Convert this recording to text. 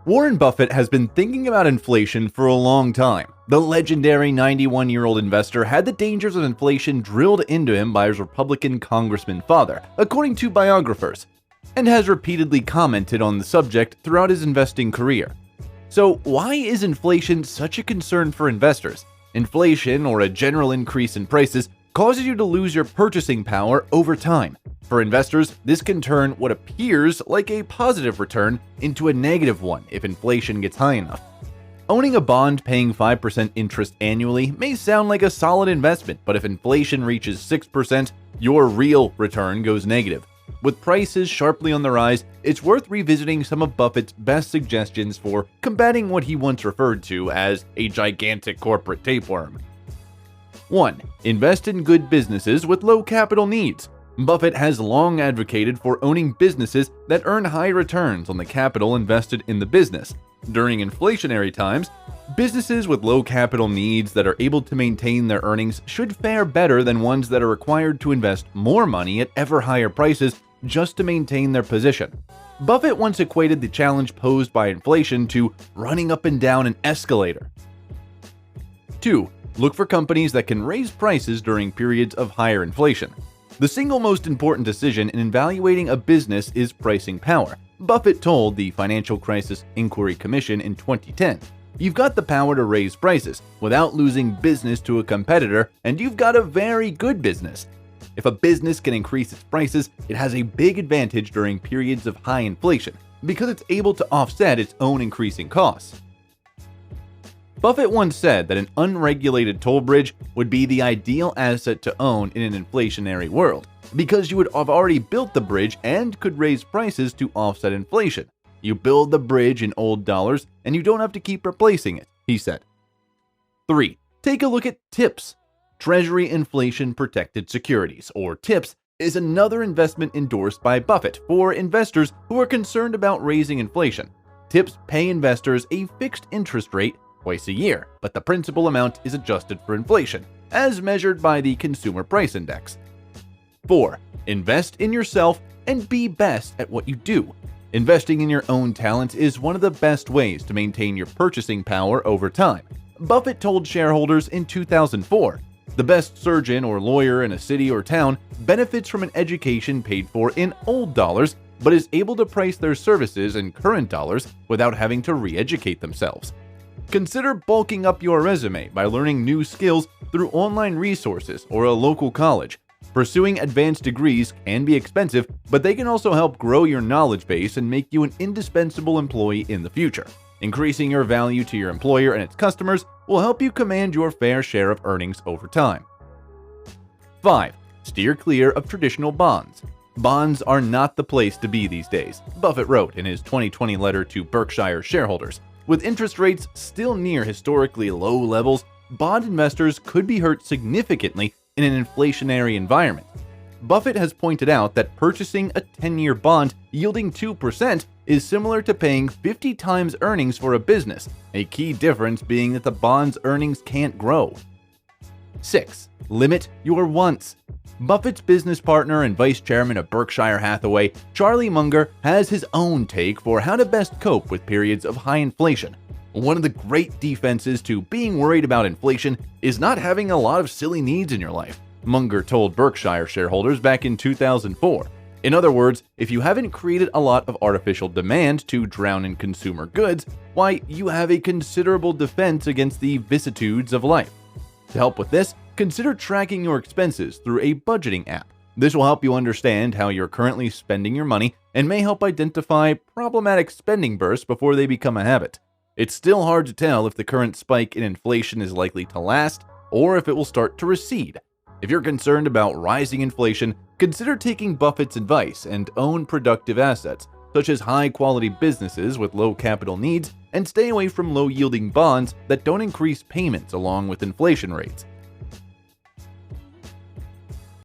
Warren Buffett has been thinking about inflation for a long time. The legendary 91-year-old investor had the dangers of inflation drilled into him by his Republican Congressman father, according to biographers, and has repeatedly commented on the subject throughout his investing career. So why is inflation such a concern for investors? Inflation, or a general increase in prices, causes you to lose your purchasing power over time. For investors, this can turn what appears like a positive return into a negative one if inflation gets high enough. Owning a bond paying 5% interest annually may sound like a solid investment, but if inflation reaches 6%, your real return goes negative. With prices sharply on the rise, it's worth revisiting some of Buffett's best suggestions for combating what he once referred to as a gigantic corporate tapeworm. 1. Invest in good businesses with low capital needs. Buffett has long advocated for owning businesses that earn high returns on the capital invested in the business. During inflationary times, businesses with low capital needs that are able to maintain their earnings should fare better than ones that are required to invest more money at ever higher prices just to maintain their position. Buffett once equated the challenge posed by inflation to running up and down an escalator. 2. Look for companies that can raise prices during periods of higher inflation. The single most important decision in evaluating a business is pricing power. Buffett told the Financial Crisis Inquiry Commission in 2010, "You've got the power to raise prices without losing business to a competitor, and you've got a very good business." If a business can increase its prices, it has a big advantage during periods of high inflation because it's able to offset its own increasing costs. Buffett once said that an unregulated toll bridge would be the ideal asset to own in an inflationary world, because you would have already built the bridge and could raise prices to offset inflation. You build the bridge in old dollars and you don't have to keep replacing it, he said. 3. Take a look at TIPS. Treasury Inflation Protected Securities, or TIPS, is another investment endorsed by Buffett for investors who are concerned about raising inflation. TIPS pay investors a fixed interest rate twice a year, but the principal amount is adjusted for inflation, as measured by the Consumer Price Index. 4. Invest in yourself and be best at what you do. Investing in your own talents is one of the best ways to maintain your purchasing power over time. Buffett told shareholders in 2004, "The best surgeon or lawyer in a city or town benefits from an education paid for in old dollars, but is able to price their services in current dollars without having to re-educate themselves." Consider bulking up your resume by learning new skills through online resources or a local college. Pursuing advanced degrees can be expensive, but they can also help grow your knowledge base and make you an indispensable employee in the future. Increasing your value to your employer and its customers will help you command your fair share of earnings over time. 5. Steer clear of traditional bonds. Bonds are not the place to be these days, Buffett wrote in his 2020 letter to Berkshire shareholders. With interest rates still near historically low levels, bond investors could be hurt significantly in an inflationary environment. Buffett has pointed out that purchasing a 10-year bond yielding 2% is similar to paying 50 times earnings for a business, a key difference being that the bond's earnings can't grow. 6. Limit your wants. Buffett's business partner and vice chairman of Berkshire Hathaway, Charlie Munger, has his own take for how to best cope with periods of high inflation. One of the great defenses to being worried about inflation is not having a lot of silly needs in your life, Munger told Berkshire shareholders back in 2004. In other words, if you haven't created a lot of artificial demand to drown in consumer goods, why, you have a considerable defense against the vicissitudes of life. To help with this, consider tracking your expenses through a budgeting app. This will help you understand how you're currently spending your money and may help identify problematic spending bursts before they become a habit. It's still hard to tell if the current spike in inflation is likely to last or if it will start to recede. If you're concerned about rising inflation, consider taking Buffett's advice and own productive assets, such as high-quality businesses with low capital needs, and stay away from low-yielding bonds that don't increase payments along with inflation rates.